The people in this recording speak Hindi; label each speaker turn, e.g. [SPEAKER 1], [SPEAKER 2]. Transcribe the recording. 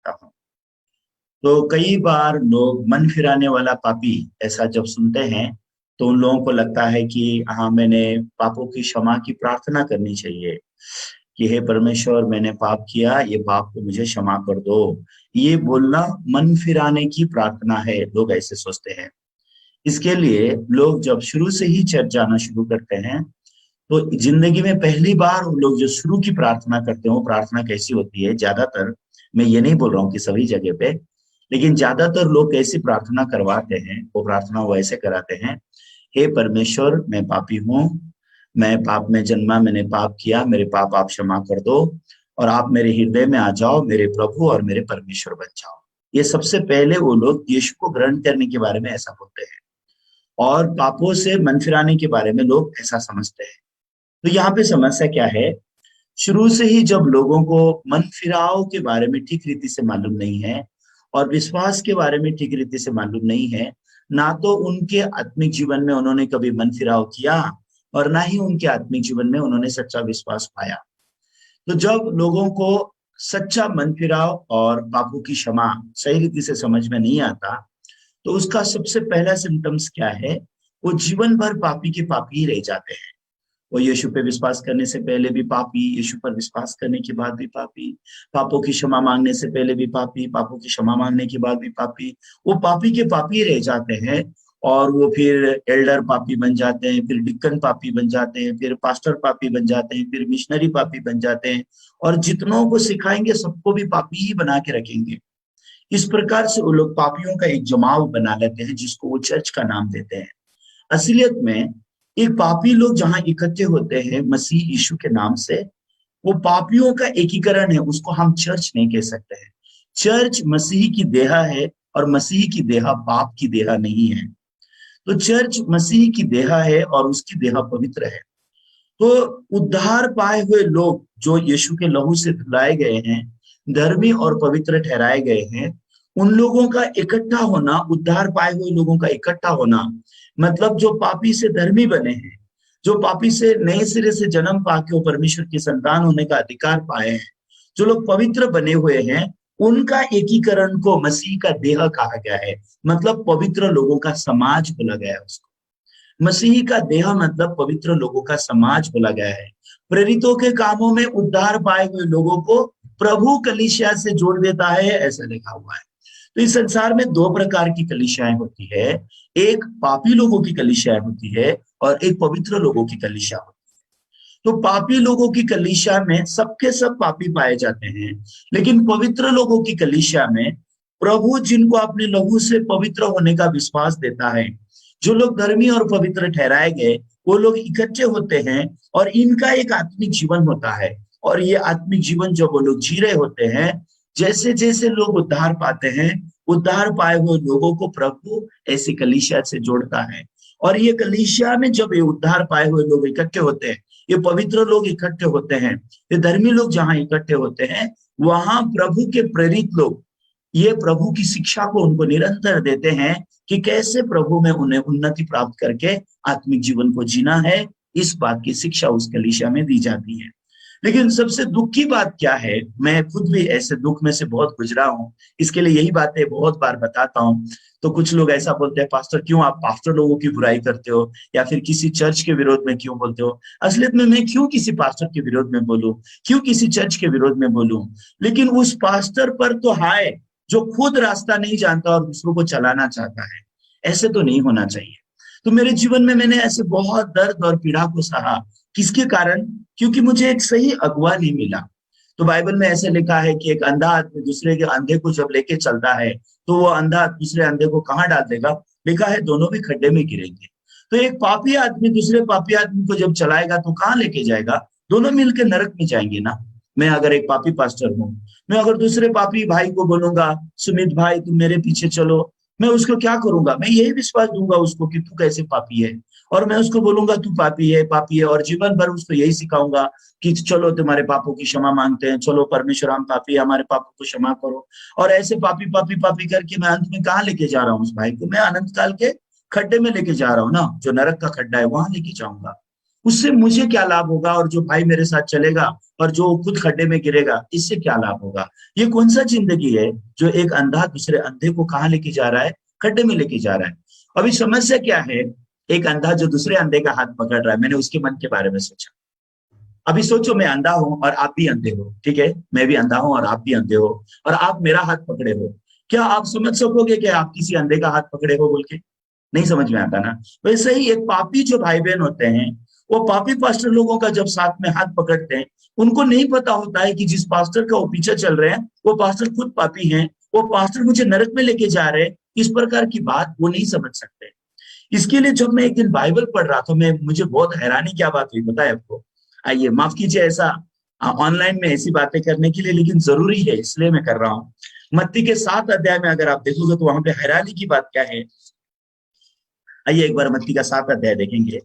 [SPEAKER 1] सकता हूँ। तो कई बार लोग मन फिराने वाला पापी ऐसा जब सुनते हैं तो उन लोगों को लगता है कि हाँ, मैंने पापों की क्षमा की प्रार्थना करनी चाहिए कि हे परमेश्वर, मैंने पाप किया, ये पाप को मुझे क्षमा कर दो। ये बोलना मन फिराने की प्रार्थना है, लोग ऐसे सोचते हैं। इसके लिए लोग जब शुरू से ही चर्च जाना शुरू करते हैं तो जिंदगी में पहली बार वो लोग जो शुरू की प्रार्थना करते हैं, वो प्रार्थना कैसी होती है? ज्यादातर, मैं ये नहीं बोल रहा हूँ कि सभी जगह पे, लेकिन ज्यादातर लोग कैसी प्रार्थना करवाते हैं, वो प्रार्थना वो ऐसे कराते हैं: हे परमेश्वर, मैं पापी हूँ, मैं पाप में जन्मा, मैंने पाप किया, मेरे पाप आप क्षमा कर दो, और आप मेरे हृदय में आ जाओ, मेरे प्रभु और मेरे परमेश्वर बन जाओ। ये सबसे पहले वो लोग यीशु को ग्रहण करने के बारे में ऐसा बोलते हैं, और पापों से मन फिराने के बारे में लोग ऐसा समझते हैं। तो यहाँ पे समस्या क्या है? शुरू से ही जब लोगों को मन फिराव के बारे में ठीक रीति से मालूम नहीं है और विश्वास के बारे में ठीक रीति से मालूम नहीं है, ना तो उनके आत्मिक जीवन में उन्होंने कभी मन फिराव किया और ना ही उनके आत्मिक जीवन में उन्होंने सच्चा विश्वास पाया। तो जब लोगों को सच्चा मन फिराव और पापों की क्षमा सही रीति से समझ में नहीं आता, तो उसका सबसे पहला सिम्टम्स क्या है? वो जीवन भर पापी के पापी ही रह जाते हैं। वो यीशु पे विश्वास करने से पहले भी पापी, यीशु पर विश्वास करने के बाद भी पापी, पापों की क्षमा मांगने से पहले भी पापी, पापों की क्षमा मांगने के बाद भी पापी। वो पापी के पापी रह जाते हैं, और वो फिर एल्डर पापी बन जाते हैं, फिर डिक्कन पापी बन जाते हैं, फिर पास्टर पापी बन जाते हैं, फिर मिशनरी पापी बन जाते हैं, और जितनों को सिखाएंगे सबको भी पापी ही बना के रखेंगे। इस प्रकार से वो लोग पापियों का एक जमाव बना लेते हैं, जिसको वो चर्च का नाम देते हैं। असलियत में एक पापी लोग जहां इकट्ठे होते हैं मसीह यीशु के नाम से, वो पापियों का एकीकरण है, उसको हम चर्च नहीं कह सकते हैं। चर्च मसीह की देह है, और मसीह की देह पाप की देह नहीं है। तो चर्च मसीह की देह है और उसकी देह पवित्र है। तो उद्धार पाए हुए लोग जो यीशु के लहू से धुलाए गए हैं, धर्मी और पवित्र ठहराए गए हैं, उन लोगों का इकट्ठा होना, उद्धार पाए हुए लोगों का इकट्ठा होना, मतलब जो पापी से धर्मी बने हैं, जो पापी से नए सिरे से जन्म पाके वो परमेश्वर की संतान होने का अधिकार पाए हैं, जो लोग पवित्र बने हुए हैं, उनका एकीकरण को मसीह का देह कहा गया है। मतलब पवित्र लोगों का समाज बोला गया है उसको। मसीह का देह मतलब पवित्र लोगों का समाज बोला गया है। प्रेरितों के कामों में उद्धार पाए हुए लोगों को प्रभु कलीसिया से जोड़ देता है, ऐसा लिखा हुआ है। तो इस संसार में दो प्रकार की कलीसियाएं होती है। एक पापी लोगों की कलीसिया होती है, और एक पवित्र लोगों की कलीसिया होती है। तो पापी लोगों की कलीसिया में सबके सब पापी पाए जाते हैं, लेकिन पवित्र लोगों की कलीसिया में प्रभु जिनको अपने लहू से पवित्र होने का विश्वास देता है, जो लोग धर्मी और पवित्र ठहराए गए, वो लोग इकट्ठे होते हैं, और इनका एक आत्मिक जीवन होता है। और ये आत्मिक जीवन जब वो लोग जी रहे होते हैं, जैसे जैसे लोग उद्धार पाते हैं, उद्धार पाए हुए लोगों को प्रभु ऐसी कलीसिया से जोड़ता है। और ये कलीसिया में जब ये उद्धार पाए हुए लोग इकट्ठे होते हैं, ये पवित्र लोग इकट्ठे होते हैं, ये धर्मी लोग जहां इकट्ठे होते हैं, वहां प्रभु के प्रेरित लोग ये प्रभु की शिक्षा को उनको निरंतर देते हैं कि कैसे प्रभु में उन्हें उन्नति प्राप्त करके आत्मिक जीवन को जीना है। इस बात की शिक्षा उस कलीसिया में दी जाती है। लेकिन सबसे दुख की बात क्या है? मैं खुद भी ऐसे दुख में से बहुत गुजरा हूं, इसके लिए यही बातें बहुत बार बताता हूं। तो कुछ लोग ऐसा बोलते हैं, पास्टर क्यों आप पास्टर लोगों की बुराई करते हो, या फिर किसी चर्च के विरोध में क्यों बोलते हो? असलियत में मैं क्यों किसी पास्टर के विरोध में बोलूं, क्यों किसी चर्च के विरोध में बोलूं? लेकिन उस पास्टर पर तो हाय जो खुद रास्ता नहीं जानता और दूसरों को चलाना चाहता है। ऐसे तो नहीं होना चाहिए। तो मेरे जीवन में मैंने ऐसे बहुत दर्द और पीड़ा को सहा। किसके कारण? क्योंकि मुझे एक सही अगुवा नहीं मिला। तो बाइबल में ऐसे लिखा है कि एक अंधा आदमी दूसरे के अंधे को जब लेके चलता है, तो वो अंधा दूसरे अंधे को कहाँ डाल देगा? लिखा है दोनों भी खड्डे में गिरेंगे। तो एक पापी आदमी दूसरे पापी आदमी को जब चलाएगा तो कहाँ लेके जाएगा? दोनों मिलकर नरक में जाएंगे ना। मैं अगर एक पापी पास्टर हूँ, मैं अगर दूसरे पापी भाई को बोलूंगा, सुमित भाई तुम मेरे पीछे चलो, मैं उसको क्या करूंगा? मैं यही विश्वास दूंगा उसको कि तू कैसे पापी है, और मैं उसको बोलूंगा तू पापी है, पापी है, और जीवन भर उसको यही सिखाऊंगा कि चलो तुम्हारे पापों की क्षमा मांगते हैं, चलो परमेश्वर हम पापी है, हमारे पापों को क्षमा करो। और ऐसे पापी पापी पापी करके मैं अंत में कहाँ लेके जा रहा हूँ उस भाई को? मैं अनंत काल के खड्डे में लेके जा रहा हूँ ना, जो नरक का खड्डा है वहां लेके जाऊंगा। उससे मुझे क्या लाभ होगा, और जो भाई मेरे साथ चलेगा और जो खुद खड्डे में गिरेगा, इससे क्या लाभ होगा? ये कौन सा जिंदगी है जो एक अंधा दूसरे अंधे को कहाँ लेके जा रहा है? खड्डे में लेके जा रहा है। अभी समस्या क्या है? एक अंधा जो दूसरे अंधे का हाथ पकड़ रहा है, मैंने उसके मन के बारे में सोचा। अभी सोचो, मैं अंधा हूं और आप भी अंधे हो, ठीक है, मैं भी अंधा हूं और आप भी अंधे हो, और आप मेरा हाथ पकड़े हो। क्या आप समझ सकोगे कि आप किसी अंधे का हाथ पकड़े हो बोल के? नहीं समझ में आता ना। वैसे ही एक पापी जो भाई बहन होते हैं, वो पापी पास्टर लोगों का जब साथ में हाथ पकड़ते हैं, उनको नहीं पता होता है कि जिस पास्टर का वो पीछे चल रहे हैं, वो पास्टर खुद पापी हैं, वो पास्टर मुझे नरक में लेके जा रहे हैं। इस प्रकार की बात वो नहीं समझ सकते। इसके लिए जब मैं एक दिन बाइबल पढ़ रहा था, मैं मुझे बहुत हैरानी क्या बात हुई पता है आपको? आइए, माफ कीजिए ऐसा ऑनलाइन में ऐसी बातें करने के लिए, लेकिन जरूरी है इसलिए मैं कर रहा हूँ। मत्ती के 7 अध्याय में अगर आप देखोगे तो वहां पे हैरानी की बात क्या है। आइए एक बार मत्ती का 7 अध्याय देखेंगे।